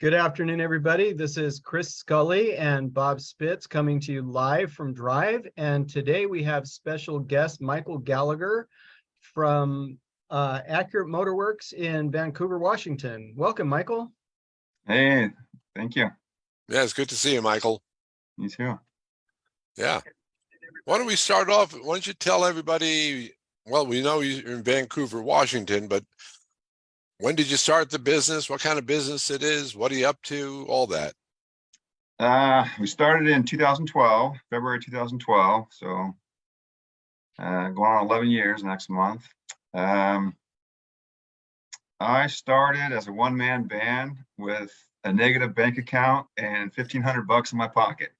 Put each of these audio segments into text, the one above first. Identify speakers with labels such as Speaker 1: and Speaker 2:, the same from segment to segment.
Speaker 1: Good afternoon, everybody. This is Chris Scully and Bob Spitz coming to you live from Drive. And today we have special guest Michael Gallagher from Accurate Motorwerks in Vancouver, Washington. Welcome, Michael.
Speaker 2: Hey, thank you.
Speaker 3: Yeah, it's good to see you, Michael.
Speaker 2: You too.
Speaker 3: Yeah. Why don't we start off? Why don't you tell everybody, well, we know you're in Vancouver, Washington, but when did you start the business? What kind of business it is? What are you up to? All that.
Speaker 2: We started in 2012, February 2012. So going on 11 years next month. I started as a one-man band with a negative bank account and $1,500 in my pocket.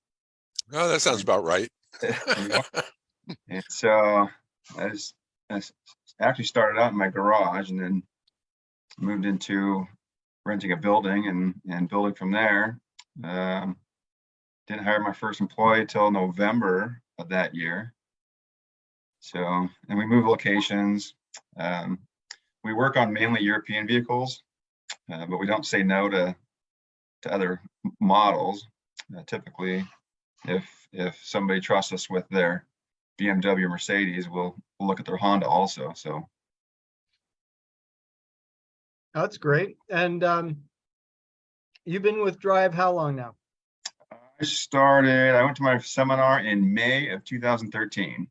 Speaker 3: Oh, that sounds about right.
Speaker 2: And so I actually started out in my garage and then moved into renting a building and building from there. Didn't hire my first employee till November of that year. So, and we moved locations. We work on mainly European vehicles, but we don't say no to other models. Typically, if somebody trusts us with their BMW or Mercedes, we'll look at their Honda also. So
Speaker 1: That's great. And you've been with Drive how long now?
Speaker 2: I went to my seminar in May of 2013.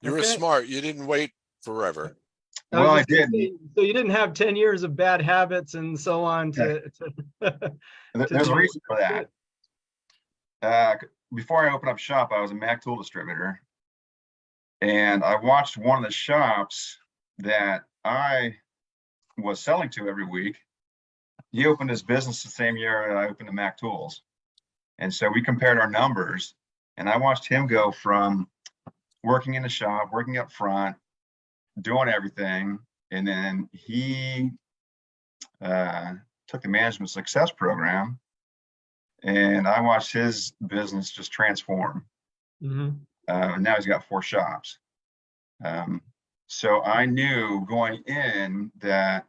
Speaker 3: You were smart. You didn't wait forever.
Speaker 2: Well, I did.
Speaker 1: So you didn't have 10 years of bad habits and so on
Speaker 2: There's a reason for that. Before I opened up shop, I was a Mac tool distributor. And I watched one of the shops that I was selling to every week. He opened his business the same year I opened the Mac tools. And so we compared our numbers, and I watched him go from working in the shop, working up front, doing everything. And then he took the management success program, and I watched his business just transform.
Speaker 1: Mm-hmm.
Speaker 2: And now he's got 4 shops. So I knew going in that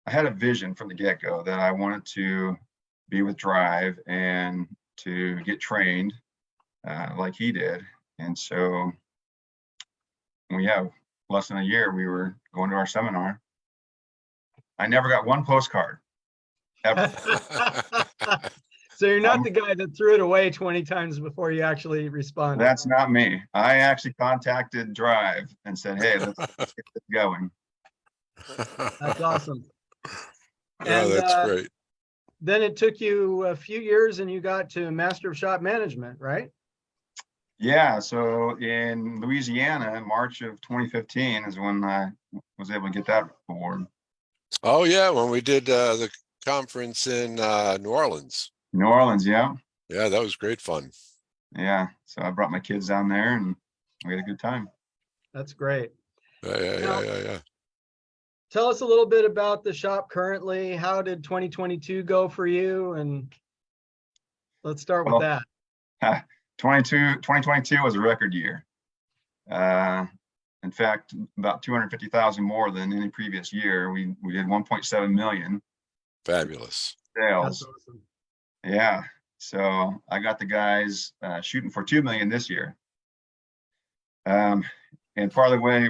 Speaker 2: I had a vision from the get-go that I wanted to be with Drive and to get trained like he did. And so we have less than a year, we were going to our seminar. I never got one postcard ever.
Speaker 1: So you're not the guy that threw it away 20 times before you actually responded.
Speaker 2: That's not me. I actually contacted Drive and said, hey, let's get this going.
Speaker 1: That's awesome.
Speaker 3: Oh, that's great.
Speaker 1: Then it took you a few years and you got to Master of Shop Management, right?
Speaker 2: Yeah, so in Louisiana, in March of 2015 is when I was able to get that award.
Speaker 3: Oh, yeah, when we did the conference in New Orleans.
Speaker 2: New Orleans, yeah.
Speaker 3: Yeah, that was great fun.
Speaker 2: Yeah, so I brought my kids down there and we had a good time.
Speaker 1: That's great.
Speaker 3: Yeah.
Speaker 1: Tell us a little bit about the shop currently. How did 2022 go for you? And let's start with that.
Speaker 2: 2022 was a record year. In fact, about 250,000 more than any previous year. We did 1.7 million.
Speaker 3: Fabulous.
Speaker 2: Sales.
Speaker 1: That's awesome.
Speaker 2: Yeah. So I got the guys shooting for 2 million this year. And part of the way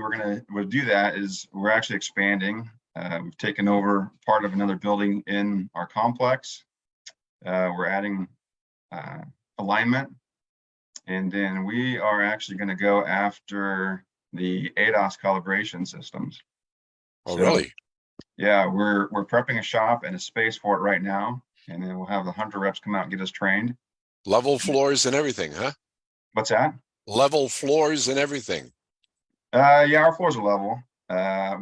Speaker 2: we'll do that is we're actually expanding. We've taken over part of another building in our complex. We're adding alignment. And then we are actually going to go after the ADAS calibration systems.
Speaker 3: Oh, really?
Speaker 2: Yeah, we're prepping a shop and a space for it right now. And then we'll have the hunter reps come out and get us trained.
Speaker 3: Level floors and everything, huh?
Speaker 2: What's that?
Speaker 3: Level floors and everything.
Speaker 2: Yeah, our floors are level.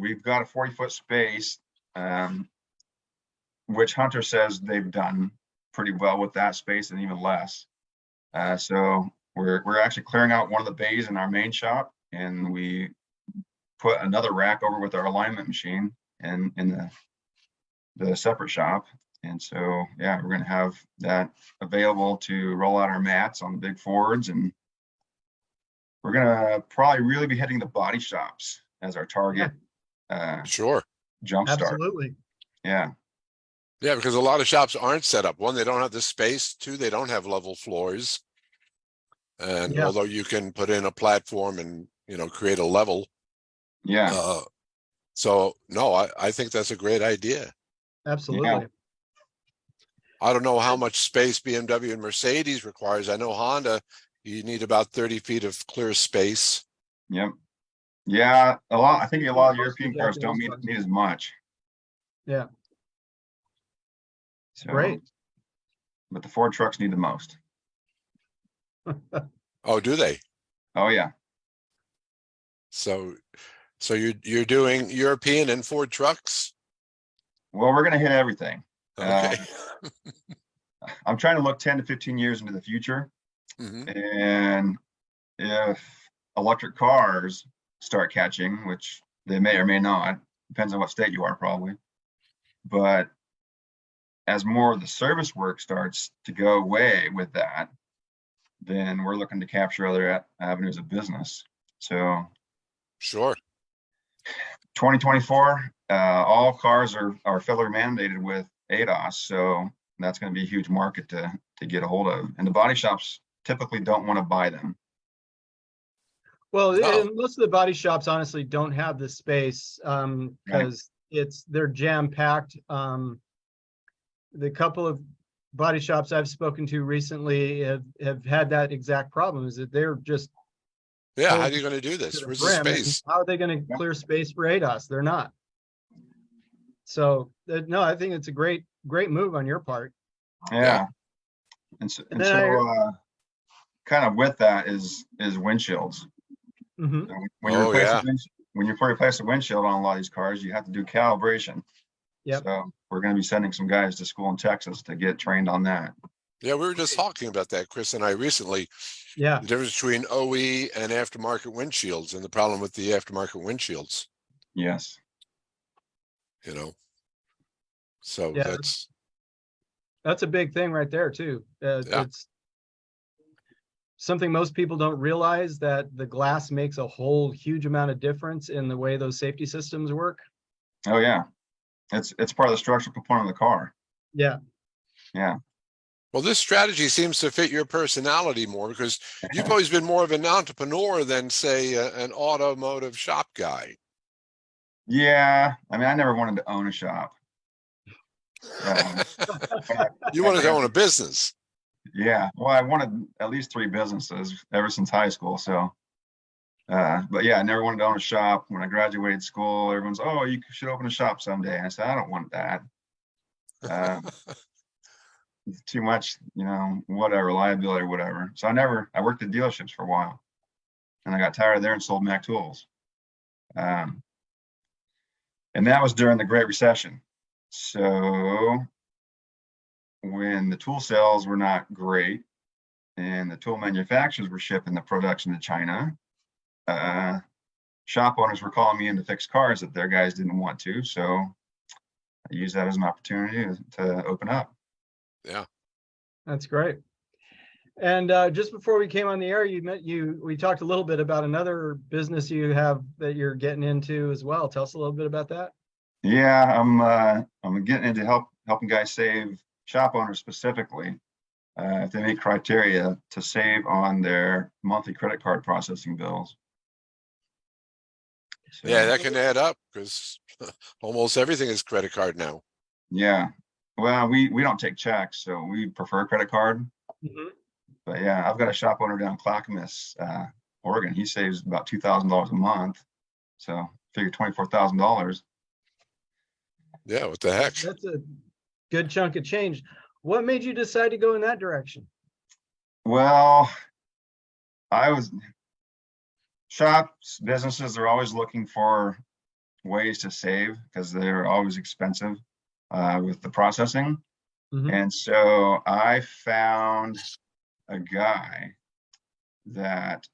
Speaker 2: We've got a 40-foot space, which Hunter says they've done pretty well with that space and even less. So we're actually clearing out one of the bays in our main shop, and we put another rack over with our alignment machine in the separate shop. And so, yeah, we're going to have that available to roll out our mats on the big Fords, and we're going to probably really be hitting the body shops as our target.
Speaker 3: Sure.
Speaker 2: Jumpstart.
Speaker 1: Absolutely.
Speaker 2: Yeah.
Speaker 3: Yeah, because a lot of shops aren't set up. One, they don't have the space. Two, they don't have level floors. And
Speaker 1: Yeah,
Speaker 3: although you can put in a platform and, create a level.
Speaker 2: Yeah,
Speaker 3: So no, I think that's a great idea.
Speaker 1: absolutely.
Speaker 3: I don't know how much space BMW and Mercedes requires. I know Honda, you need about 30 feet of clear space.
Speaker 2: yep. Yeah, I think a lot of
Speaker 1: Most of the
Speaker 2: European cars don't
Speaker 1: Japanese cars.
Speaker 2: need as much.
Speaker 1: Yeah,
Speaker 2: So,
Speaker 1: great.
Speaker 2: but the Ford trucks need the most.
Speaker 3: Oh, do they?
Speaker 2: Oh yeah.
Speaker 3: So you're doing European and Ford trucks?
Speaker 2: Well, we're gonna hit everything.
Speaker 3: Okay.
Speaker 2: I'm trying to look 10 to 15 years into the future.
Speaker 3: Mhm.
Speaker 2: And if electric cars start catching, which they may or may not, depends on what state you are probably. But as more of the service work starts to go away with that, then we're looking to capture other avenues of business. So
Speaker 3: Sure.
Speaker 2: 2024, all cars are federally mandated with ADAS. So that's going to be a huge market to get a hold of. And the body shops typically don't want to buy them.
Speaker 1: Well,
Speaker 3: No.
Speaker 1: and most of the body shops honestly don't have the space because they're jam packed. The couple of body shops I've spoken to recently have had that exact problem, is that they're just
Speaker 3: Yeah, how
Speaker 1: full
Speaker 3: are you going to do
Speaker 1: to
Speaker 3: this?
Speaker 1: the
Speaker 3: Where's the
Speaker 1: brim. And
Speaker 3: space?
Speaker 1: how are they going to clear space for ADAS? They're not. So no, I think it's a great move on your part.
Speaker 2: Yeah. And so,
Speaker 1: And then
Speaker 2: kind of with that is windshields.
Speaker 1: Mhm.
Speaker 2: So when you
Speaker 3: Oh,
Speaker 2: replace
Speaker 3: yeah.
Speaker 2: when you replace a windshield on a lot of these cars, you have to do calibration.
Speaker 1: Yep.
Speaker 2: So we're going to be sending some guys to school in Texas to get trained on that.
Speaker 3: Yeah, we were just talking about that, Chris and I recently.
Speaker 1: Yeah.
Speaker 3: The difference between OE and aftermarket windshields and the problem with the aftermarket windshields,
Speaker 2: Yes.
Speaker 3: So
Speaker 1: Yeah. That's a big thing right there too.
Speaker 3: Yeah.
Speaker 1: It's something most people don't realize, that the glass makes a whole huge amount of difference in the way those safety systems work.
Speaker 2: Oh yeah. It's part of the structural component of the car.
Speaker 1: Yeah.
Speaker 2: Yeah.
Speaker 3: Well, this strategy seems to fit your personality more because you've always been more of an entrepreneur than, say, an automotive shop guy.
Speaker 2: Yeah. I mean, I never wanted to own a shop.
Speaker 3: You wanted to own a business.
Speaker 2: Yeah. Well, I wanted at least 3 businesses ever since high school. So, but yeah, I never wanted to own a shop. When I graduated school, everyone's, oh, you should open a shop someday. And I said, I don't want that. Too much, whatever, liability or whatever. So I worked at dealerships for a while, and I got tired of there and sold Mac Tools. And that was during the Great Recession. So when the tool sales were not great and the tool manufacturers were shipping the production to China, shop owners were calling me in to fix cars that their guys didn't want to. So I used that as an opportunity to open up.
Speaker 3: Yeah.
Speaker 1: That's great. And just before we came on the air, we talked a little bit about another business you have that you're getting into as well. Tell us a little bit about that.
Speaker 2: Yeah, I'm getting into helping guys save, shop owners specifically, if they meet criteria to save on their monthly credit card processing bills. So,
Speaker 3: Yeah, that can add up because almost everything is credit card now.
Speaker 2: Yeah. Well, we don't take checks, so we prefer credit card.
Speaker 1: Mhm.
Speaker 2: But yeah, I've got a shop owner down in Clackamas, Oregon. He saves about $2,000 a month. So figure $24,000.
Speaker 3: Yeah, what the heck?
Speaker 1: That's a good chunk of change. What made you decide to go in that direction?
Speaker 2: Well, shops, businesses are always looking for ways to save because they're always expensive with the processing.
Speaker 1: Mhm.
Speaker 2: And so I found a guy that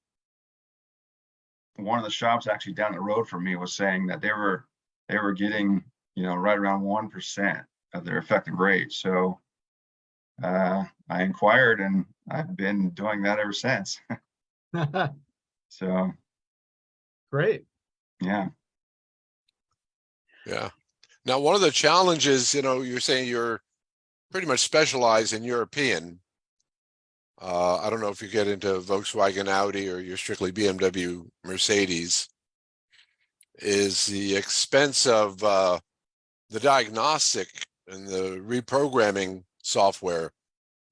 Speaker 2: one of the shops actually down the road from me was saying that they were getting, right around 1% of their effective rate. So I inquired, and I've been doing that ever since. So
Speaker 1: Great.
Speaker 2: yeah.
Speaker 3: Yeah. Now, one of the challenges, you're saying you're pretty much specialize in European. I don't know if you get into Volkswagen, Audi, or you're strictly BMW, Mercedes, is the expense of the diagnostic and the reprogramming software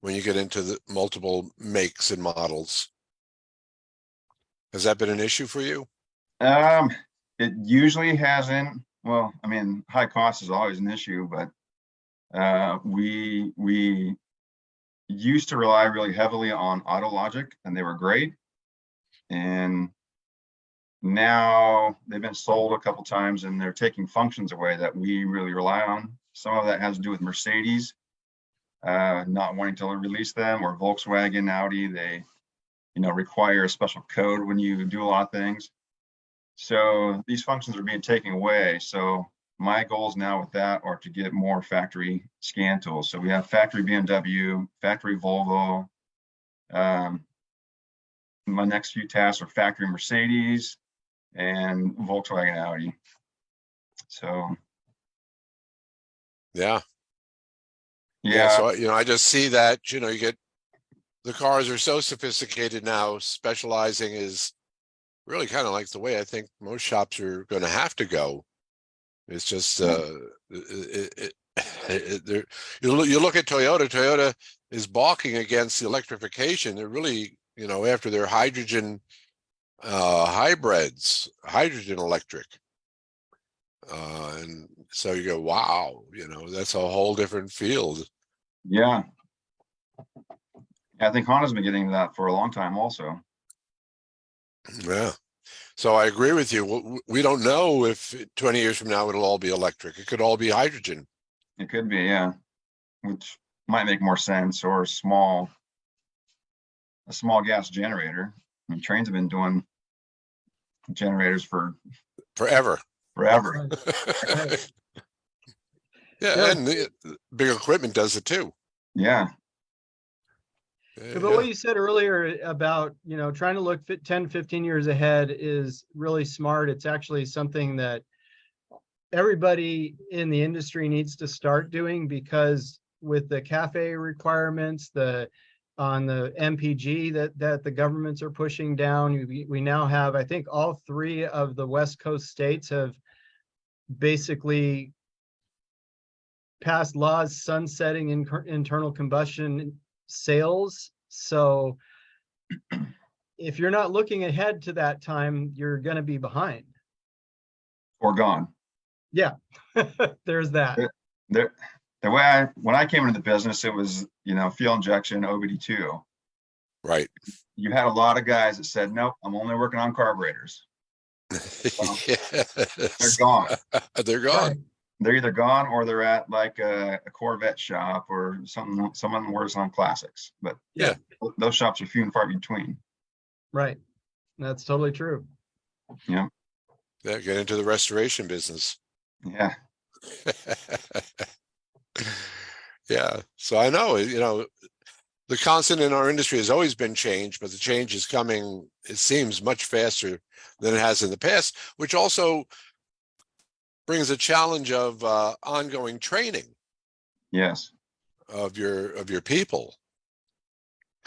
Speaker 3: when you get into the multiple makes and models. Has that been an issue for you?
Speaker 2: It usually hasn't. Well, I mean, high cost is always an issue, but we used to rely really heavily on AutoLogic, and they were great. And now they've been sold a couple times, and they're taking functions away that we really rely on. Some of that has to do with Mercedes not wanting to release them, or Volkswagen, Audi. They, require a special code when you do a lot of things. So these functions are being taken away. So my goals now with that are to get more factory scan tools. So we have factory BMW, factory Volvo. My next few tasks are factory Mercedes and Volkswagen Audi. So
Speaker 3: Yeah.
Speaker 2: yeah.
Speaker 3: So, I just see that, you get, the cars are so sophisticated now, specializing is really kind of like the way I think most shops are going to have to go. It's just, you look at Toyota is balking against the electrification. They're really, after their hydrogen hybrids, hydrogen electric. And so you go, wow, that's a whole different field.
Speaker 2: Yeah. I think Honda's been getting into that for a long time also.
Speaker 3: Yeah. So I agree with you. We don't know if 20 years from now it'll all be electric. It could all be hydrogen.
Speaker 2: It could be, yeah, which might make more sense, or a small gas generator. I mean, trains have been doing generators
Speaker 3: forever.
Speaker 2: Right.
Speaker 3: Yeah, and the big equipment does it too.
Speaker 2: Yeah.
Speaker 1: But what you said earlier about, trying to look 10, 15 years ahead is really smart. It's actually something that everybody in the industry needs to start doing, because with the CAFE requirements, on the MPG that the governments are pushing down, we now have, I think all 3 of the West Coast states have basically passed laws sunsetting internal combustion sales. So if you're not looking ahead to that time, you're going to be behind
Speaker 2: Or gone.
Speaker 1: Yeah. There's that.
Speaker 2: The way when I came into the business, it was, fuel injection, OBD2.
Speaker 3: Right.
Speaker 2: You had a lot of guys that said, nope, I'm only working on carburetors. Well,
Speaker 3: yes.
Speaker 2: They're gone.
Speaker 3: They're gone.
Speaker 1: Right.
Speaker 2: They're either gone, or they're at like a Corvette shop or someone works on classics. But
Speaker 3: Yeah.
Speaker 2: those shops are few and far between.
Speaker 1: Right. That's totally true.
Speaker 2: Yeah.
Speaker 3: Yeah, get into the restoration business.
Speaker 2: Yeah.
Speaker 3: Yeah. So I know, the constant in our industry has always been change, but the change is coming, it seems, much faster than it has in the past, which also brings a challenge of ongoing training.
Speaker 2: Yes.
Speaker 3: Of your people.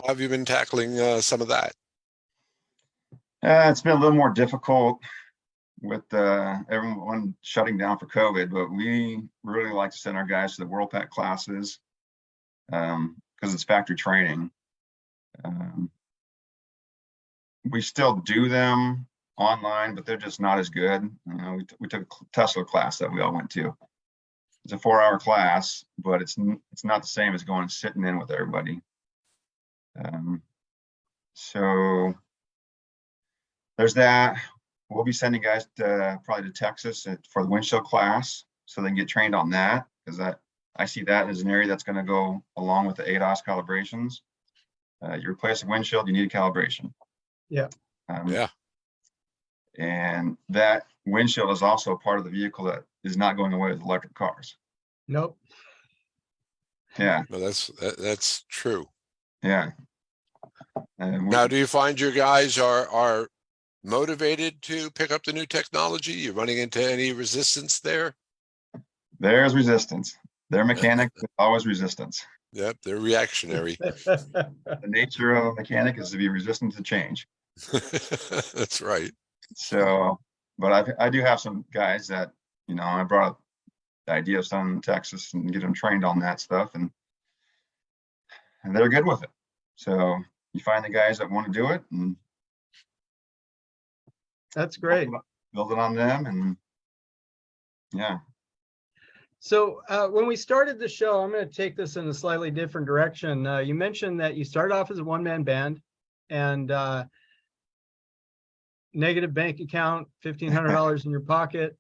Speaker 3: How have you been tackling some of that?
Speaker 2: It's been a little more difficult with everyone shutting down for COVID, but we really like to send our guys to the World Pack classes because it's factory training. We still do them online, but they're just not as good. We took a Tesla class that we all went to. It's a 4-hour class, but it's not the same as going and sitting in with everybody. So there's that. We'll be sending guys probably to Texas for the windshield class, so they can get trained on that, because I see that as an area that's going to go along with the ADAS calibrations. You replace a windshield, you need a calibration.
Speaker 1: Yeah.
Speaker 3: Yeah.
Speaker 2: And that windshield is also part of the vehicle that is not going away with electric cars.
Speaker 1: Nope.
Speaker 2: Yeah.
Speaker 3: Well, that's true.
Speaker 2: Yeah.
Speaker 3: Now, do you find your guys are motivated to pick up the new technology? You're running into any resistance there?
Speaker 2: There's resistance. Their mechanic is always resistance.
Speaker 3: Yep, they're reactionary.
Speaker 2: The nature of a mechanic is to be resistant to change.
Speaker 3: That's right.
Speaker 2: So, but I do have some guys that, I brought up the idea of sending them to Texas and get them trained on that stuff, and they're good with it. So you find the guys that want to do it and
Speaker 1: That's great.
Speaker 2: build it on them, and yeah.
Speaker 1: So when we started the show, I'm going to take this in a slightly different direction. You mentioned that you started off as a one-man band and negative bank account, $1,500 in your pocket.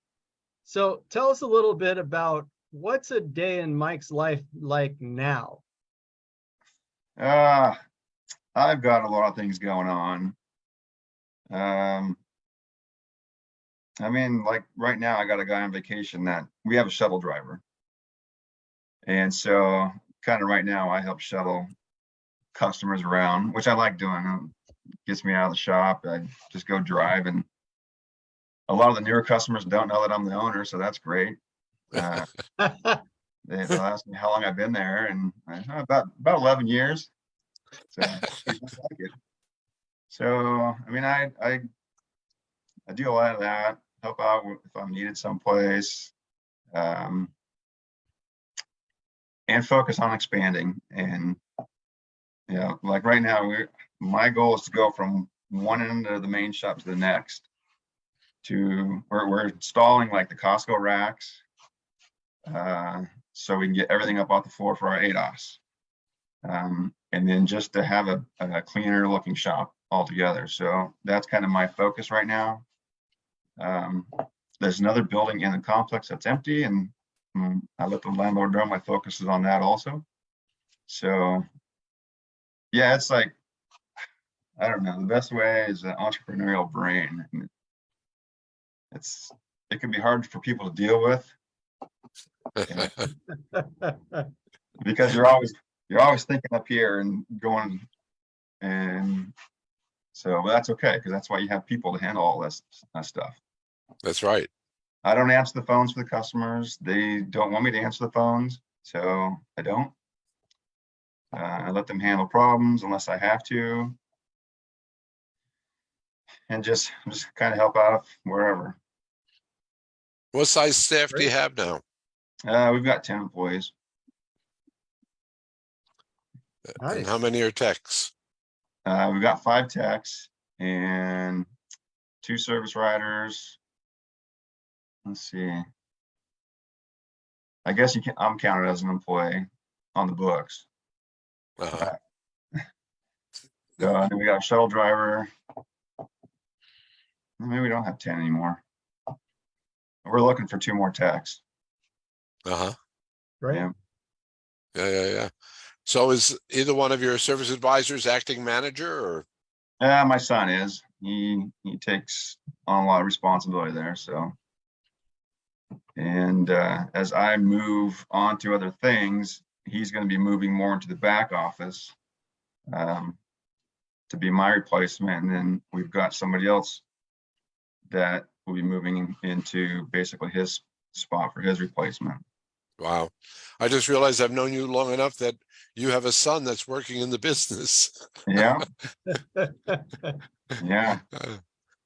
Speaker 1: So tell us a little bit about what's a day in Mike's life like now?
Speaker 2: I've got a lot of things going on. I mean, like right now, I got a guy on vacation that we have a shuttle driver. And so kind of right now, I help shuttle customers around, which I like doing. It gets me out of the shop. I just go drive, and a lot of the newer customers don't know that I'm the owner, so that's great. They'll ask me how long I've been there, and about 11 years. So I like it. So I mean, I do a lot of that. Help out if I'm needed someplace, and focus on expanding. And like right now, my goal is to go from one end of the main shop to the next. We're installing like the Costco racks, so we can get everything up off the floor for our ADOS, and then just to have a cleaner looking shop altogether. So that's kind of my focus right now. There's another building in the complex that's empty, and I let the landlord know my focus is on that also. So yeah, it's like, I don't know, the best way is an entrepreneurial brain. It can be hard for people to deal with because you're always thinking up here and going, and so that's okay, because that's why you have people to handle all this stuff.
Speaker 3: That's right.
Speaker 2: I don't answer the phones for the customers. They don't want me to answer the phones, so I don't. I let them handle problems unless I have to, and just kind of help out wherever.
Speaker 3: What size staff do you have now?
Speaker 2: We've got 10 employees.
Speaker 3: And
Speaker 1: Nice.
Speaker 3: how many are techs?
Speaker 2: We've got 5 techs and 2 service riders. Let's see. I guess I'm counted as an employee on the books.
Speaker 3: Uh-huh.
Speaker 2: So and then we got a shuttle driver. Maybe we don't have 10 anymore. We're looking for 2 more techs.
Speaker 3: Uh-huh.
Speaker 1: Right.
Speaker 3: Yeah. So is either one of your service advisors acting manager, or?
Speaker 2: My son is. He takes on a lot of responsibility there. So, and as I move on to other things, he's going to be moving more into the back office to be my replacement. And then we've got somebody else that will be moving into basically his spot for his replacement.
Speaker 3: Wow. I just realized I've known you long enough that you have a son that's working in the business.
Speaker 2: Yeah. Yeah.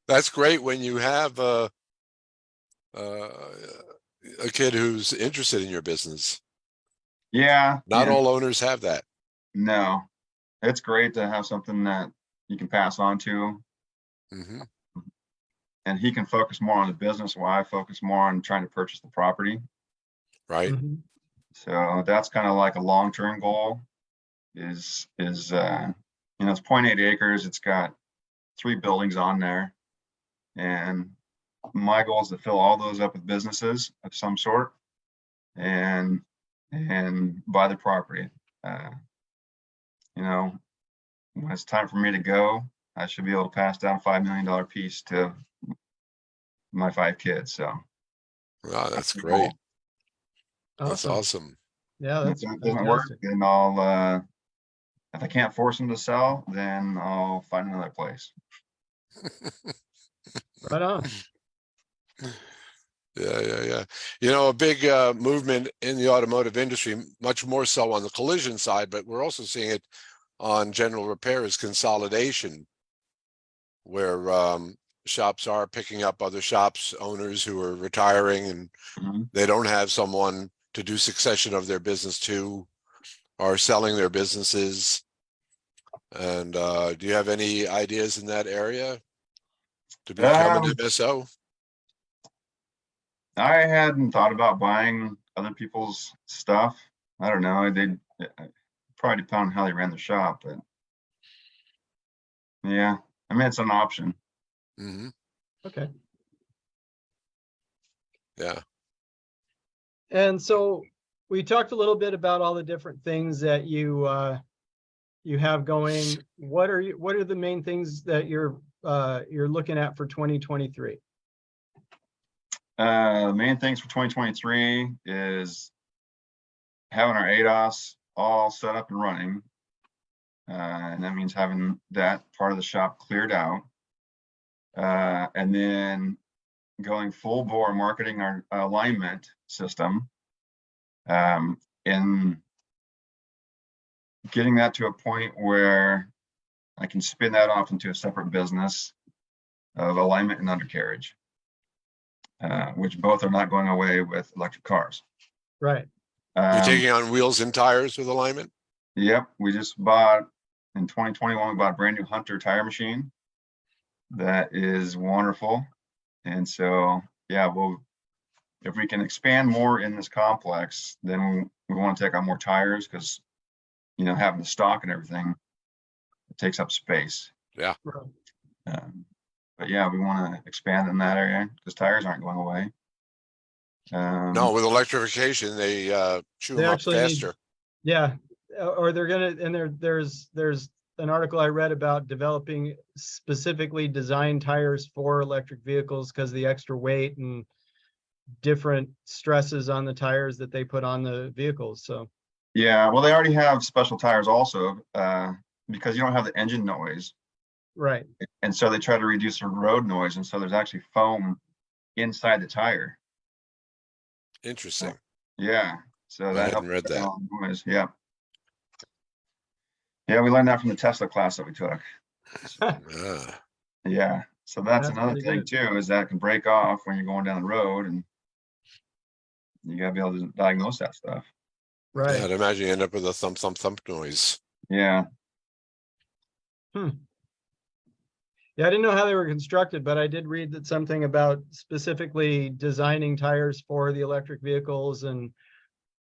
Speaker 3: That's great when you have a kid who's interested in your business.
Speaker 2: Yeah.
Speaker 3: Not all owners have that.
Speaker 2: No, it's great to have something that you can pass on to.
Speaker 3: Mm-hmm.
Speaker 2: And he can focus more on the business while I focus more on trying to purchase the property.
Speaker 3: Right.
Speaker 1: Mm-hmm.
Speaker 2: So that's kind of like a long-term goal is it's 0.8 acres. It's got 3 buildings on there. And my goal is to fill all those up with businesses of some sort and buy the property. When it's time for me to go, I should be able to pass down a $5 million piece to my 5 kids. So
Speaker 3: Wow, that's great. That's
Speaker 1: Awesome.
Speaker 3: awesome.
Speaker 1: Yeah,
Speaker 2: if
Speaker 1: that's
Speaker 2: it doesn't work,
Speaker 1: fantastic.
Speaker 2: then I'll if I can't force them to sell, then I'll find another place.
Speaker 1: Right on.
Speaker 3: Yeah. You know, a big movement in the automotive industry, much more so on the collision side, but we're also seeing it on general repair is consolidation, where shops are picking up other shops owners who are retiring and
Speaker 2: Mhm.
Speaker 3: they don't have someone to do succession of their business to, or selling their businesses. And do you have any ideas in that area to become an
Speaker 2: Um,
Speaker 3: MSO?
Speaker 2: I hadn't thought about buying other people's stuff. I don't know. They probably depend on how they ran the shop, but yeah, I mean, it's an option.
Speaker 3: Hmm.
Speaker 1: Okay.
Speaker 3: Yeah.
Speaker 1: And so we talked a little bit about all the different things that you have going. What are the main things that you're looking at for 2023?
Speaker 2: The main things for 2023 is having our ADOS all set up and running. And that means having that part of the shop cleared out. And then going full bore marketing our alignment system, and getting that to a point where I can spin that off into a separate business of alignment and undercarriage, which both are not going away with electric cars.
Speaker 1: Right.
Speaker 3: You're taking on wheels and tires with alignment?
Speaker 2: Yep, we just bought in 2021. We bought a brand new Hunter tire machine that is wonderful, and so yeah, if we can expand more in this complex, then we want to take on more tires because having the stock and everything, it takes up space.
Speaker 3: Yeah.
Speaker 1: Right.
Speaker 2: But yeah, we want to expand in that area because tires aren't going away.
Speaker 3: No, with electrification, they chew
Speaker 1: They
Speaker 3: them up
Speaker 1: actually need-
Speaker 3: faster.
Speaker 1: Yeah, or they're gonna, and there's an article I read about developing specifically designed tires for electric vehicles because the extra weight and different stresses on the tires that they put on the vehicles. So
Speaker 2: Yeah, well, they already have special tires also, because you don't have the engine noise.
Speaker 1: right.
Speaker 2: And so they try to reduce the road noise. And so there's actually foam inside the tire.
Speaker 3: Interesting.
Speaker 2: Yeah. So
Speaker 3: I
Speaker 2: that
Speaker 3: hadn't
Speaker 2: helps
Speaker 3: read
Speaker 2: cut
Speaker 3: that.
Speaker 2: down on noise. Yeah. Yeah, we learned that from the Tesla class that we took.
Speaker 3: Ah,
Speaker 2: Yeah. So that's another
Speaker 1: pretty
Speaker 2: thing
Speaker 1: good.
Speaker 2: too, is that can break off when you're going down the road, and you gotta be able to diagnose that stuff.
Speaker 3: yeah,
Speaker 1: Right.
Speaker 3: I'd imagine you end up with a thump, thump, thump noise.
Speaker 2: Yeah.
Speaker 1: Yeah, I didn't know how they were constructed, but I did read that something about specifically designing tires for the electric vehicles and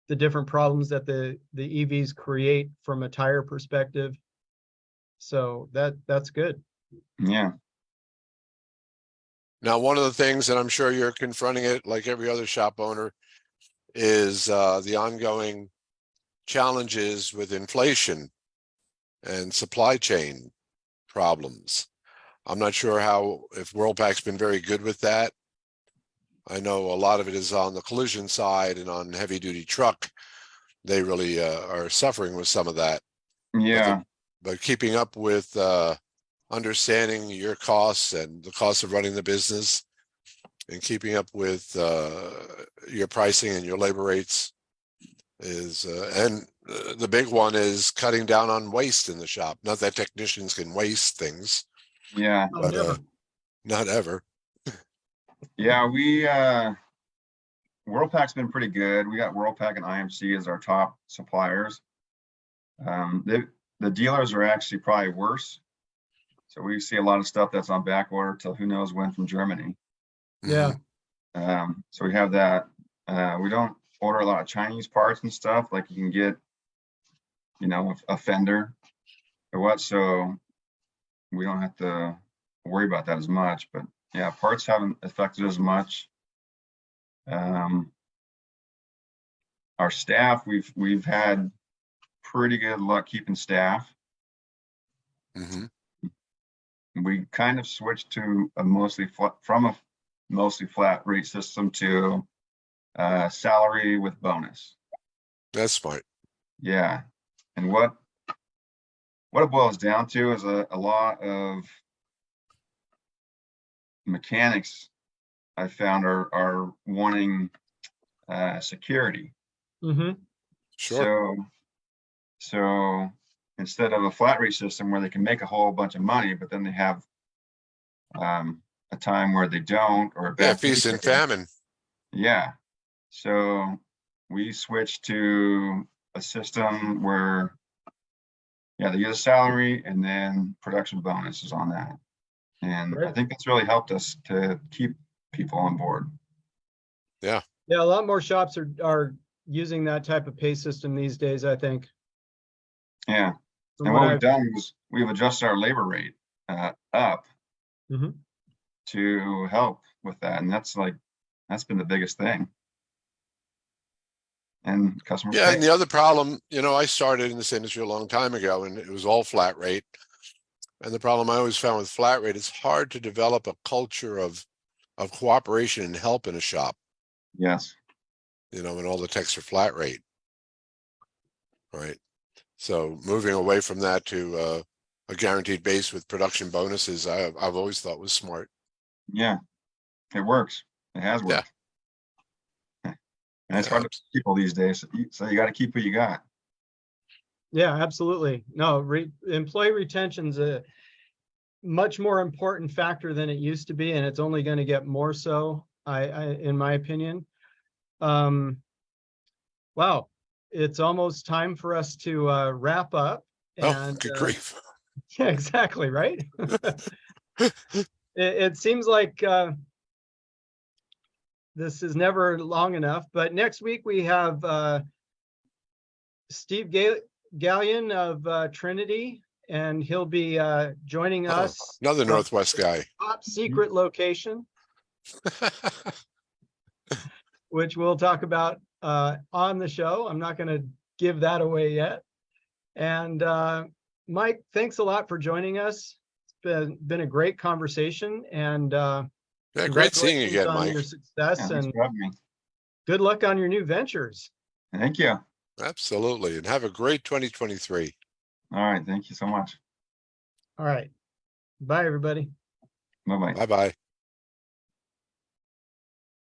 Speaker 1: the different problems that the EVs create from a tire perspective. So that's good.
Speaker 2: Yeah.
Speaker 3: Now, one of the things that I'm sure you're confronting it like every other shop owner is the ongoing challenges with inflation and supply chain problems. I'm not sure if Worldpac's been very good with that. I know a lot of it is on the collision side and on heavy duty truck. They really are suffering with some of that.
Speaker 2: Yeah.
Speaker 3: But keeping up with understanding your costs and the cost of running the business and keeping up with your pricing and your labor rates is, and the big one is cutting down on waste in the shop. Not that technicians can waste things,
Speaker 2: Yeah.
Speaker 1: Oh,
Speaker 3: but
Speaker 1: never.
Speaker 3: not ever.
Speaker 2: Yeah. Worldpac's been pretty good. We got Worldpac and IMC as our top suppliers. The dealers are actually probably worse. So we see a lot of stuff that's on back order till who knows when from Germany.
Speaker 1: Yeah.
Speaker 2: So we have that. We don't order a lot of Chinese parts and stuff like you can get, a fender or what. So we don't have to worry about that as much. But yeah, parts haven't affected as much. Our staff, we've had pretty good luck keeping staff.
Speaker 3: Mm-hmm.
Speaker 2: We kind of switched to a mostly flat rate system to salary with bonus.
Speaker 3: That's smart.
Speaker 2: Yeah, and what it boils down to is a lot of mechanics I found are wanting security.
Speaker 1: Mm-hmm.
Speaker 3: Sure.
Speaker 2: So instead of a flat rate system where they can make a whole bunch of money, but then they have a time where they don't, or a
Speaker 3: Yeah,
Speaker 2: bad
Speaker 3: feast
Speaker 2: pay
Speaker 3: and
Speaker 2: period.
Speaker 3: famine.
Speaker 2: Yeah. So we switched to a system where, yeah, they get a salary and then production bonuses on that. And I
Speaker 1: Right.
Speaker 2: think that's really helped us to keep people on board.
Speaker 1: Yeah, a lot more shops are using that type of pay system these days, I think.
Speaker 2: Yeah.
Speaker 1: From
Speaker 2: And
Speaker 1: what
Speaker 2: what we've
Speaker 1: I've
Speaker 2: done is we've adjusted our labor rate up
Speaker 1: Mhm.
Speaker 2: to help with that. And that's been the biggest thing. And customers
Speaker 3: Yeah,
Speaker 2: pay.
Speaker 3: and the other problem, I started in this industry a long time ago, and it was all flat rate. And the problem I always found with flat rate, it's hard to develop a culture of cooperation and help in a shop,
Speaker 2: Yes.
Speaker 3: when all the techs are flat rate. Right. So moving away from that to a guaranteed base with production bonuses, I've always thought was smart.
Speaker 2: Yeah. It works. It has
Speaker 3: Yeah.
Speaker 2: worked. And it's hard to keep people these days. So you got to keep what you got.
Speaker 1: Yeah, absolutely. No, employee retention's a much more important factor than it used to be, and it's only going to get more so, in my opinion. Wow, it's almost time for us to wrap up.
Speaker 3: Oh,
Speaker 1: And
Speaker 3: good grief.
Speaker 1: yeah, exactly, right? It seems like this is never long enough, but next week we have Steve Gallion of Trinity, and he'll be joining
Speaker 3: Oh,
Speaker 1: us
Speaker 3: another
Speaker 1: from
Speaker 3: Northwest guy.
Speaker 1: top secret location, which we'll talk about on the show. I'm not going to give that away yet. And Mike, thanks a lot for joining us. It's been a great conversation, and
Speaker 3: Yeah, great seeing you
Speaker 1: congratulations
Speaker 3: again,
Speaker 1: on
Speaker 3: Mike.
Speaker 1: your success,
Speaker 2: Yeah, thanks
Speaker 1: and
Speaker 2: for having me.
Speaker 1: good luck on your new ventures.
Speaker 2: Thank you.
Speaker 3: Absolutely. And have a great 2023.
Speaker 2: All right. Thank you so much.
Speaker 1: All right. Bye, everybody.
Speaker 2: Bye-bye.
Speaker 3: Bye-bye.